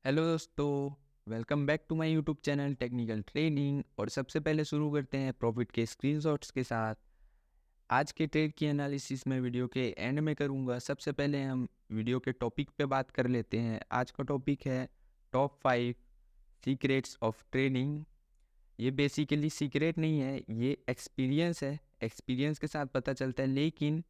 Hello दोस्तों, welcome back to my YouTube channel technical trading. और सबसे पहले शुरू करते हैं प्रॉफिट के स्क्रीनशॉट्स के साथ। आज के ट्रेड की एनालिसिस मैं वीडियो के एंड में करूंगा। सबसे पहले हम वीडियो के टॉपिक पे बात कर लेते हैं। आज का टॉपिक है टॉप 5 सीक्रेट्स ऑफ ट्रेडिंग। ये बेसिकली सीक्रेट नहीं है, ये एक्सपीरियंस है। एक्सपीरियंस के साथ पता चलता है, लेकिन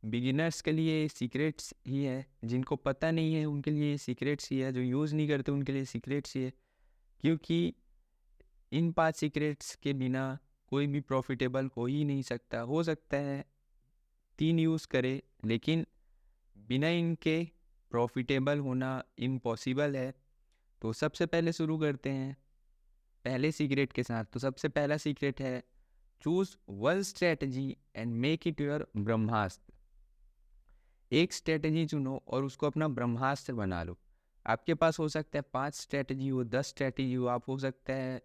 बिगिनर्स के लिए सीक्रेट्स ही है। जिनको पता नहीं है उनके लिए सीक्रेट्स ही है, जो यूज़ नहीं करते उनके लिए सीक्रेट्स ही है। क्योंकि इन 5 सीक्रेट्स के बिना कोई भी प्रॉफिटेबल हो ही नहीं सकता। हो सकता है 3 यूज़ करे, लेकिन बिना इनके प्रॉफिटेबल होना इम्पॉसिबल है। तो सबसे पहले शुरू करते हैं पहले सीक्रेट के साथ। तो सबसे पहला सीक्रेट है choose one strategy and make it your Brahmastra. एक स्ट्रेटजी चुनो और उसको अपना ब्रह्मास्त्र बना लो। आपके पास हो सकता है 5 स्ट्रेटजी हो, 10 स्ट्रेटजी हो, आप हो सकता है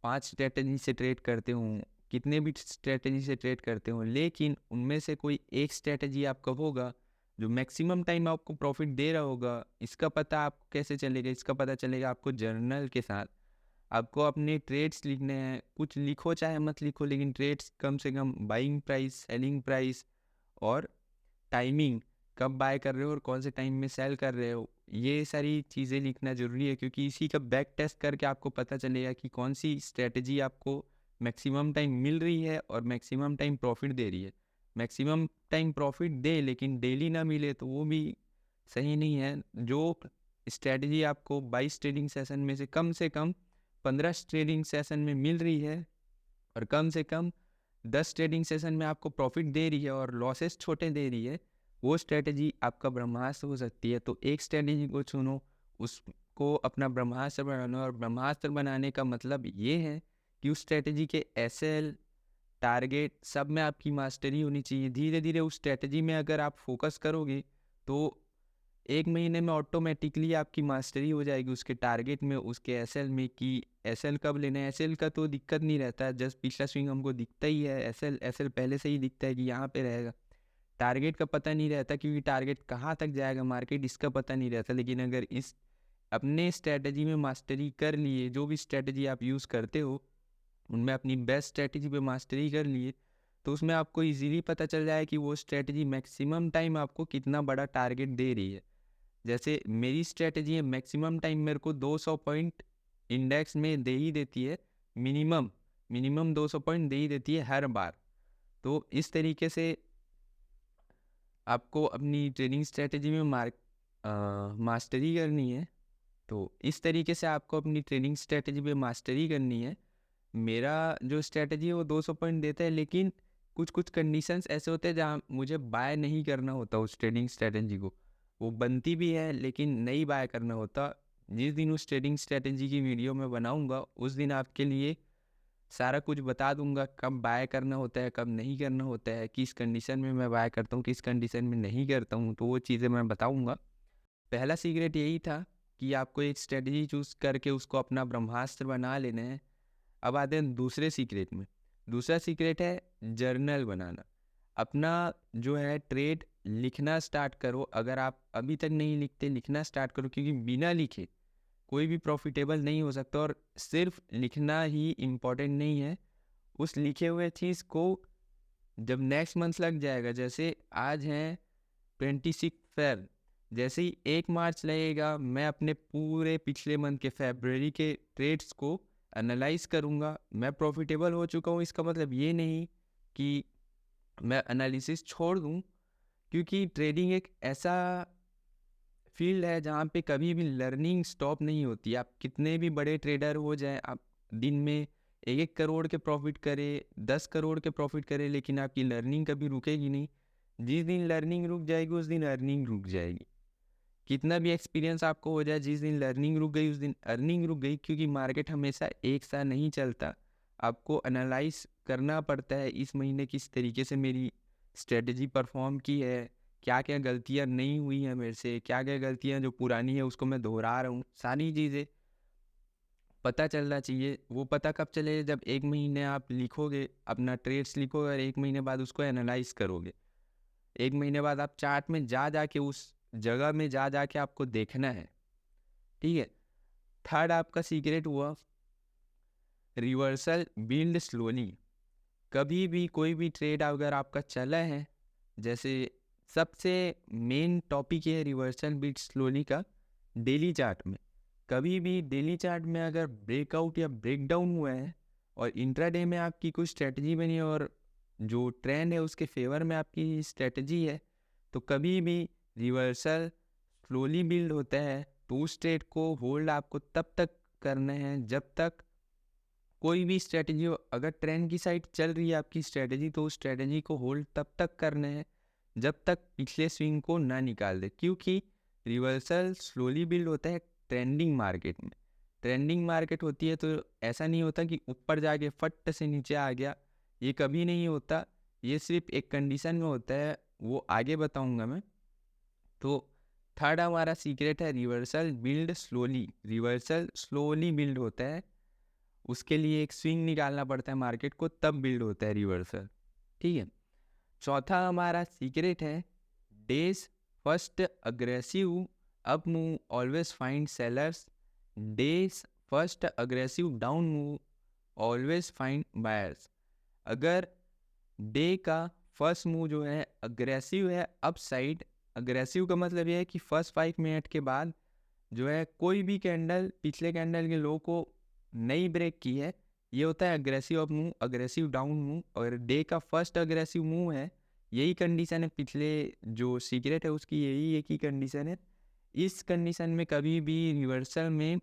5 स्ट्रेटजी से ट्रेड करते हो, कितने भी स्ट्रेटजी से ट्रेड करते हो, लेकिन उनमें से कोई एक स्ट्रेटजी आपका होगा जो मैक्सिमम टाइम आपको प्रॉफिट दे रहा होगा। इसका पता आपको कैसे चलेगा? इसका पता चलेगा आपको जर्नल के साथ। आपको अपने ट्रेड्स लिखने हैं, कुछ लिखो चाहे मत लिखो, लेकिन ट्रेड्स कम से कम बाइंग प्राइस, सेलिंग प्राइस और टाइमिंग, कब बाय कर रहे हो और कौन से टाइम में सेल कर रहे हो, ये सारी चीज़ें लिखना ज़रूरी है। क्योंकि इसी का बैक टेस्ट करके आपको पता चलेगा कि कौन सी स्ट्रेटजी आपको मैक्सिमम टाइम मिल रही है और मैक्सिमम टाइम प्रॉफिट दे रही है। मैक्सिमम टाइम प्रॉफिट दे लेकिन डेली ना मिले तो वो भी सही नहीं है। जो स्ट्रेटजी आपको 22 ट्रेडिंग सेशन में से कम 15 ट्रेडिंग सेशन में मिल रही है और कम से कम 10 ट्रेडिंग सेशन में आपको प्रॉफिट दे रही है और लॉसेस छोटे दे रही है, वो स्ट्रेटजी आपका ब्रह्मास्त्र हो सकती है। तो एक स्ट्रेटजी को चुनो, उसको अपना ब्रह्मास्त्र बनाना। और ब्रह्मास्त्र बनाने का मतलब ये है कि उस स्ट्रेटजी के एसएल, टारगेट सब में आपकी मास्टरी होनी चाहिए। धीरे धीरे उस स्ट्रेटजी में अगर आप फोकस करोगे तो 1 महीने में ऑटोमेटिकली आपकी मास्टरी हो जाएगी उसके टारगेट में, उसके एसएल में। कि एसएल कब लेना है, एसएल का तो दिक्कत नहीं रहता है, जस्ट पिछला स्विंग हमको दिखता ही है। एसएल एसएल पहले से ही दिखता है कि यहाँ पे रहेगा। टारगेट का पता नहीं रहता क्योंकि टारगेट कहाँ तक जाएगा मार्केट, इसका पता नहीं रहता। लेकिन अगर इस अपने स्ट्रेटजी में मास्टरी कर लिए, जो भी स्ट्रेटजी आप यूज़ करते हो उनमें अपनी बेस्ट स्ट्रेटजी पे मास्टरी कर लिए, तो उसमें आपको इजीली पता चल जाए कि वो स्ट्रेटजी मैक्सिमम टाइम आपको कितना बड़ा टारगेट दे रही है। जैसे मेरी स्ट्रेटजी है, मैक्सिमम टाइम मेरे को 200 पॉइंट इंडेक्स में दे ही देती है। मिनिमम मिनिमम 200 पॉइंट दे ही देती है हर बार। तो इस तरीके से आपको अपनी ट्रेडिंग स्ट्रेटजी में मास्टरी करनी है। तो इस तरीके से आपको अपनी ट्रेडिंग स्ट्रेटजी पे मास्टरी करनी है। मेरा जो स्ट्रेटजी है वो 200 पॉइंट देता है, लेकिन कुछ कुछ कंडीशंस ऐसे होते हैं जहाँ मुझे बाय नहीं करना होता उस ट्रेडिंग स्ट्रेटजी को। वो बनती भी है लेकिन नहीं बाय करना होता। जिस दिन उस ट्रेडिंग स्ट्रेटजी की वीडियो मैं बनाऊंगा उस दिन आपके लिए सारा कुछ बता दूंगा, कब बाय करना होता है, कब नहीं करना होता है, किस कंडीशन में मैं बाय करता हूँ, किस कंडीशन में नहीं करता हूँ, तो वो चीज़ें मैं बताऊंगा। पहला सीक्रेट यही था कि आपको एक स्ट्रेटजी चूज करके उसको अपना ब्रह्मास्त्र बना लेना है। अब आते हैं दूसरे सीक्रेट में। दूसरा सीक्रेट है जर्नल बनाना। अपना जो है ट्रेड लिखना स्टार्ट करो। अगर आप अभी तक नहीं लिखते, लिखना स्टार्ट करो, क्योंकि बिना लिखे कोई भी प्रॉफिटेबल नहीं हो सकता। और सिर्फ लिखना ही इम्पोर्टेंट नहीं है, उस लिखे हुए चीज़ को जब नेक्स्ट मंथ लग जाएगा, जैसे आज है 26 फेब, जैसे ही 1 मार्च लगेगा मैं अपने पूरे पिछले मंथ के फेब्रवरी के ट्रेड्स को एनालाइज करूँगा। मैं प्रॉफिटेबल हो चुका हूँ, इसका मतलब ये नहीं कि मैं एनालिसिस छोड़ दूँ। क्योंकि ट्रेडिंग एक ऐसा फील्ड है जहाँ पे कभी भी लर्निंग स्टॉप नहीं होती। आप कितने भी बड़े ट्रेडर हो जाए, आप दिन में 1-1 करोड़ के प्रॉफिट करें, 10 करोड़ के प्रॉफिट करें, लेकिन आपकी लर्निंग कभी रुकेगी नहीं। जिस दिन लर्निंग रुक जाएगी उस दिन अर्निंग रुक जाएगी। कितना भी एक्सपीरियंस आपको हो जाए, जिस दिन लर्निंग रुक गई उस दिन अर्निंग रुक गई। क्योंकि मार्केट हमेशा एक साथ नहीं चलता। आपको एनालाइज करना पड़ता है इस महीने किस तरीके से मेरी स्ट्रेटजी परफॉर्म की है, क्या क्या गलतियां नहीं हुई हैं मेरे से, क्या क्या गलतियां जो पुरानी है उसको मैं दोहरा रहा हूँ। सारी चीज़ें पता चलना चाहिए। वो पता कब चले? जब 1 महीने आप लिखोगे, अपना ट्रेड्स लिखोगे और 1 महीने बाद उसको एनालाइज करोगे। 1 महीने बाद आप चार्ट में जा जाके उस जगह में जा जाके आपको देखना है, ठीक है। थर्ड आपका सीक्रेट हुआ रिवर्सल बिल्ड स्लोली। कभी भी कोई भी ट्रेड अगर आपका चला है, जैसे सबसे मेन टॉपिक है रिवर्सल बिल्ड स्लोली का डेली चार्ट में। कभी भी डेली चार्ट में अगर ब्रेकआउट या ब्रेकडाउन हुआ है और इंट्राडे में आपकी कुछ स्ट्रेटजी बनी है और जो ट्रेंड है उसके फेवर में आपकी स्ट्रेटजी है, तो कभी भी रिवर्सल स्लोली बिल्ड होता है तो उस ट्रेड को होल्ड आपको तब तक करना है जब तक कोई भी स्ट्रेटजी हो। अगर ट्रेंड की साइड चल रही है आपकी स्ट्रेटजी, तो उस स्ट्रेटजी को होल्ड तब तक करना है जब तक पिछले स्विंग को ना निकाल दे, क्योंकि रिवर्सल स्लोली बिल्ड होता है ट्रेंडिंग मार्केट में। ट्रेंडिंग मार्केट होती है तो ऐसा नहीं होता कि ऊपर जाके फट से नीचे आ गया, ये कभी नहीं होता। ये सिर्फ एक कंडीशन में होता है, वो आगे बताऊंगा मैं। तो थर्ड हमारा सीक्रेट है reversal build slowly. Reversal slowly build होता है, उसके लिए एक स्विंग निकालना पड़ता है मार्केट को, तब बिल्ड होता है रिवर्सल। ठीक है। चौथा हमारा सीक्रेट है days first aggressive up move always find sellers, days first aggressive down move always find buyers. अगर डे का फर्स्ट मूव जो है अग्रेसिव है अप साइड, अग्रेसिव का मतलब ये है कि फर्स्ट 5 मिनट के बाद जो है कोई भी कैंडल पिछले कैंडल के लो को नई ब्रेक की है, ये होता है aggressive up move, aggressive down move. और डे का फर्स्ट अग्रेसिव मूव है, यही कंडीशन है पिछले जो सीक्रेट है उसकी, यही एक ही कंडीशन है। इस कंडीशन में कभी भी रिवर्सल में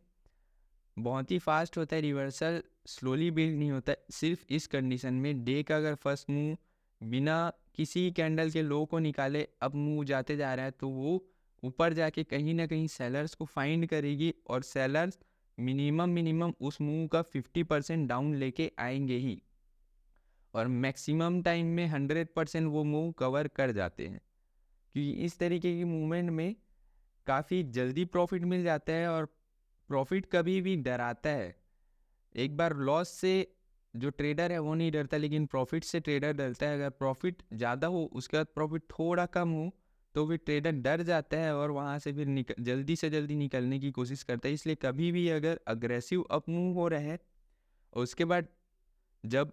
बहुत ही फास्ट होता है, रिवर्सल स्लोली बिल्ड नहीं होता। सिर्फ इस कंडीशन में डे का अगर फर्स्ट मूव बिना किसी कैंडल के लो को निकाले अब मूव जाते जा रहा है, तो वो ऊपर जाके कहीं ना कहीं सेलर्स को फाइंड करेगी और सेलर्स मिनिमम उस मूव का 50% डाउन लेके आएंगे ही, और मैक्सिमम टाइम में 100% वो मूव कवर कर जाते हैं। क्योंकि इस तरीके की मूवमेंट में काफ़ी जल्दी प्रॉफिट मिल जाता है, और प्रॉफिट कभी भी डराता है। एक बार लॉस से जो ट्रेडर है वो नहीं डरता, लेकिन प्रॉफिट से ट्रेडर डरता है। अगर प्रॉफिट ज़्यादा हो उसके बाद प्रॉफिट थोड़ा कम हो तो फिर ट्रेडर डर जाता है और वहाँ से फिर जल्दी से जल्दी निकलने की कोशिश करता है। इसलिए कभी भी अगर अग्रेसिव अप मूव हो रहा है और उसके बाद जब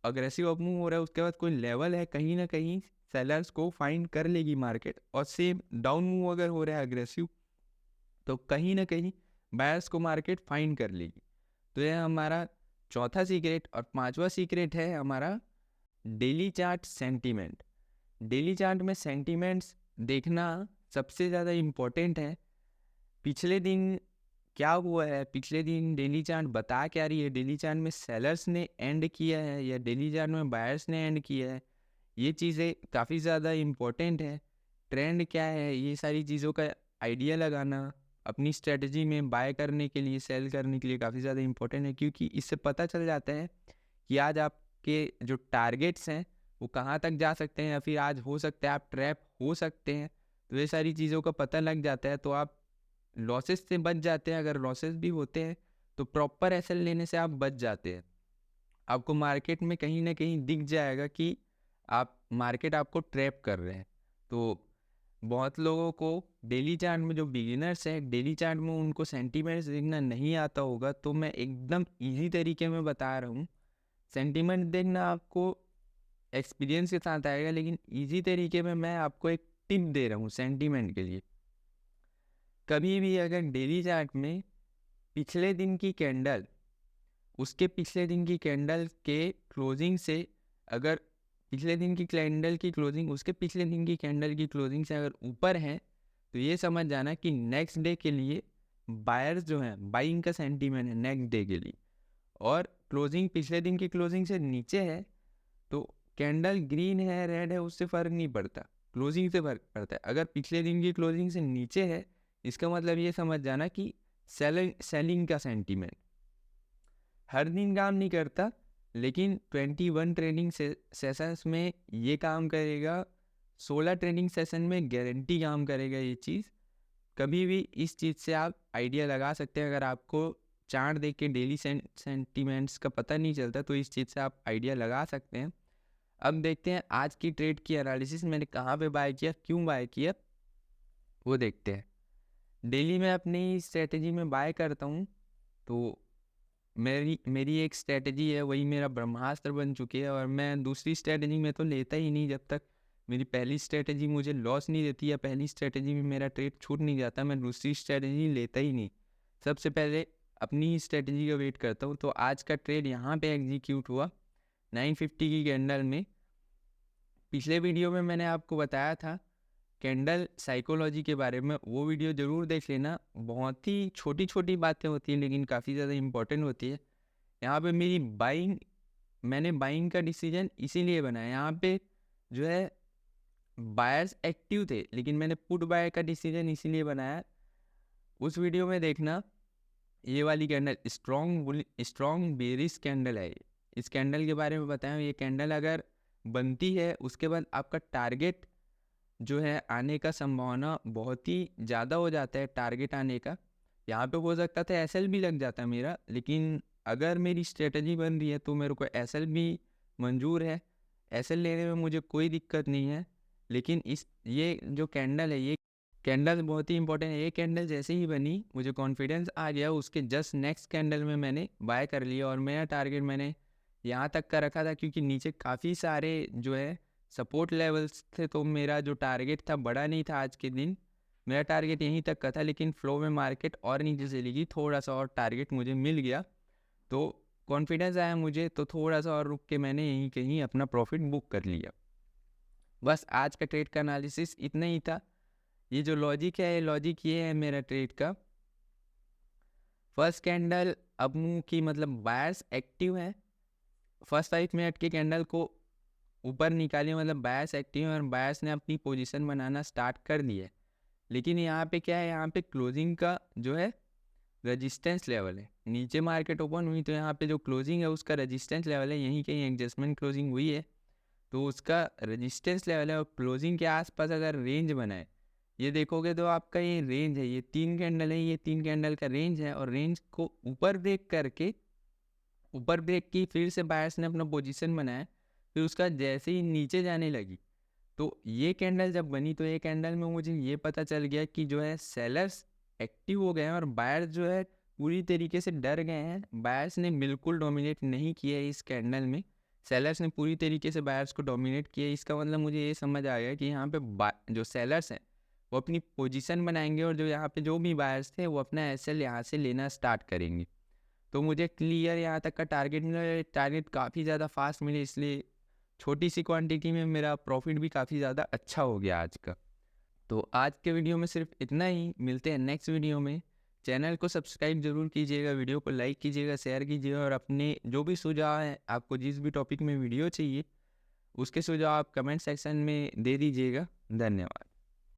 अग्रेसिव अप मूव हो रहा है उसके बाद कोई लेवल है, कहीं ना कहीं सेलर्स को फाइंड कर लेगी मार्केट। और सेम डाउन मूव अगर हो रहा है अग्रेसिव, तो कहीं ना कहीं बायर्स को मार्केट फाइंड कर लेगी। तो यह हमारा चौथा सीक्रेट। और पांचवा सीक्रेट है हमारा daily chart sentiment. Daily chart में सेंटीमेंट्स देखना सबसे ज़्यादा इम्पोर्टेंट है। पिछले दिन क्या हुआ है, पिछले दिन डेली चार्ट बता क्या रही है, डेली चार्ट में सेलर्स ने एंड किया है या डेली चार्ट में बायर्स ने एंड किया है, ये चीज़ें काफ़ी ज़्यादा इम्पोर्टेंट है। ट्रेंड क्या है, ये सारी चीज़ों का आइडिया लगाना अपनी स्ट्रेटजी में बाय करने के लिए, सेल करने के लिए काफ़ी ज़्यादा इम्पोर्टेंट है। क्योंकि इससे पता चल जाता है कि आज आपके जो टारगेट्स हैं वो कहाँ तक जा सकते हैं, या फिर आज हो सकता है आप ट्रैप हो सकते हैं। तो ये सारी चीज़ों का पता लग जाता है तो आप लॉसेस से बच जाते हैं। अगर लॉसेस भी होते हैं तो प्रॉपर एसेल लेने से आप बच जाते हैं। आपको मार्केट में कहीं ना कहीं दिख जाएगा कि आप मार्केट आपको ट्रैप कर रहे हैं। तो बहुत लोगों को डेली चार्ट में, जो बिगिनर्स हैं डेली चार्ट में, उनको सेंटीमेंट्स देखना नहीं आता होगा, तो मैं एकदम इजी तरीके में बता रहा हूँ। सेंटीमेंट देखना आपको एक्सपीरियंस के साथ आएगा, लेकिन इजी तरीके में मैं आपको एक टिप दे रहा हूँ सेंटीमेंट के लिए। कभी भी अगर डेली चार्ट में पिछले दिन की कैंडल उसके पिछले दिन की कैंडल के क्लोजिंग से, अगर पिछले दिन की कैंडल की क्लोजिंग उसके पिछले दिन की कैंडल की क्लोजिंग से अगर ऊपर है, तो ये समझ जाना कि नेक्स्ट डे के लिए बायर्स जो हैं बाइंग का सेंटीमेंट है नेक्स्ट डे के लिए। और क्लोजिंग पिछले दिन की क्लोजिंग से नीचे है तो कैंडल ग्रीन है रेड है उससे फ़र्क नहीं पड़ता, क्लोजिंग से फ़र्क पड़ता है। अगर पिछले दिन की क्लोजिंग से नीचे है, इसका मतलब ये समझ जाना कि सेलिंग का सेंटीमेंट। हर दिन काम नहीं करता, लेकिन 21 ट्रेडिंग सेशंस में ये काम करेगा, 16 ट्रेडिंग सेशन में गारंटी काम करेगा ये चीज़। कभी भी इस चीज़ से आप आइडिया लगा सकते हैं। अगर आपको चार्ट देख के डेली सेंटीमेंट्स का पता नहीं चलता तो इस चीज़ से आप आइडिया लगा सकते हैं। अब देखते हैं आज की ट्रेड की एनालिसिस मैंने कहाँ पे बाय किया, क्यों बाय किया, वो देखते हैं। डेली में अपनी स्ट्रेटजी में बाय करता हूँ तो मेरी मेरी एक स्ट्रैटेजी है, वही मेरा ब्रह्मास्त्र बन चुकी है, और मैं दूसरी स्ट्रैटेजी में तो लेता ही नहीं जब तक मेरी पहली स्ट्रैटेजी मुझे लॉस नहीं देती या पहली स्ट्रैटेजी में मेरा ट्रेड छूट नहीं जाता, मैं दूसरी स्ट्रैटेजी लेता ही नहीं। सबसे पहले अपनी ही स्ट्रैटेजी का वेट करता हूँ। तो आज का ट्रेड यहाँ पे एग्जीक्यूट हुआ 950 की कैंडल में। पिछले वीडियो में मैंने आपको बताया था कैंडल साइकोलॉजी के बारे में, वो वीडियो ज़रूर देख लेना। बहुत ही छोटी छोटी बातें होती हैं लेकिन काफ़ी ज़्यादा इंपॉर्टेंट होती है। यहाँ पे मेरी मैंने बाइंग का डिसीजन इसीलिए बनाया। यहाँ पे जो है बायर्स एक्टिव थे लेकिन मैंने पुट बाय का डिसीजन इसीलिए बनाया। उस वीडियो में देखना, ये वाली कैंडल स्ट्रॉन्ग बेरिश कैंडल है। इस कैंडल के बारे में बताया, ये कैंडल अगर बनती है उसके बाद आपका टारगेट जो है आने का संभावना बहुत ही ज़्यादा हो जाता है। टारगेट आने का यहाँ पे हो सकता था एसएल भी लग जाता मेरा, लेकिन अगर मेरी स्ट्रेटजी बन रही है तो मेरे को एसएल भी मंजूर है, एसएल लेने में मुझे कोई दिक्कत नहीं है। लेकिन ये जो कैंडल है, ये कैंडल बहुत ही इंपॉर्टेंट है। ये कैंडल जैसे ही बनी मुझे कॉन्फिडेंस आ गया, उसके जस्ट नेक्स्ट कैंडल में मैंने बाय कर लिया, और मेरा टारगेट मैंने यहाँ तक का रखा था क्योंकि नीचे काफ़ी सारे जो है सपोर्ट लेवल्स थे। तो मेरा जो टारगेट था बड़ा नहीं था आज के दिन, मेरा टारगेट यहीं तक का था, लेकिन फ्लो में मार्केट और नीचे चली गई, थोड़ा सा और टारगेट मुझे मिल गया तो कॉन्फिडेंस आया मुझे, तो थोड़ा सा और रुक के मैंने यहीं कहीं अपना प्रॉफिट बुक कर लिया। बस आज का ट्रेड का एनालिसिस इतना ही था। ये जो लॉजिक है, लॉजिक ये है मेरा ट्रेड का। फर्स्ट कैंडल अब मुंह की मतलब बायर्स एक्टिव है, फर्स्ट 5 मिनट के कैंडल को ऊपर निकालिए, मतलब बायर्स एक्टिव है और बायर्स ने अपनी पोजीशन बनाना स्टार्ट कर दी है। लेकिन यहाँ पे क्या है, यहाँ पे क्लोजिंग का जो है रेजिस्टेंस लेवल है। नीचे मार्केट ओपन हुई तो यहाँ पे जो क्लोजिंग है उसका रेजिस्टेंस लेवल है, यहीं कहीं एडजस्टमेंट क्लोजिंग हुई है तो उसका रेजिस्टेंस लेवल है। और क्लोजिंग के आसपास अगर रेंज बनाए, ये देखोगे तो आपका ये रेंज है, ये 3 कैंडल है, ये 3 कैंडल का रेंज है, और रेंज को ऊपर ब्रेक की फिर से बायर्स ने अपना पोजीशन बनाया, फिर उसका जैसे ही नीचे जाने लगी तो ये कैंडल जब बनी तो ये कैंडल में मुझे ये पता चल गया कि जो है सेलर्स एक्टिव हो गए हैं और बायर्स जो है पूरी तरीके से डर गए हैं। बायर्स ने बिल्कुल डोमिनेट नहीं किया इस कैंडल में, सेलर्स ने पूरी तरीके से बायर्स को डोमिनेट किया। इसका मतलब मुझे ये समझ आ गया कि यहाँ पे जो सेलर्स हैं वो अपनी पोजीशन बनाएंगे, और जो यहाँ पे जो भी बायर्स थे वो अपना एसएल यहाँ से लेना स्टार्ट करेंगे। तो मुझे क्लियर यहाँ तक का टारगेट मिला, टारगेट काफ़ी ज़्यादा फास्ट मिले, इसलिए छोटी सी क्वांटिटी में मेरा प्रॉफिट भी काफ़ी ज़्यादा अच्छा हो गया आज का। तो आज के वीडियो में सिर्फ इतना ही, मिलते हैं नेक्स्ट वीडियो में। चैनल को सब्सक्राइब जरूर कीजिएगा, वीडियो को लाइक कीजिएगा, शेयर कीजिएगा, और अपने जो भी सुझाव हैं, आपको जिस भी टॉपिक में वीडियो चाहिए उसके सुझाव आप कमेंट सेक्शन में दे दीजिएगा। धन्यवाद।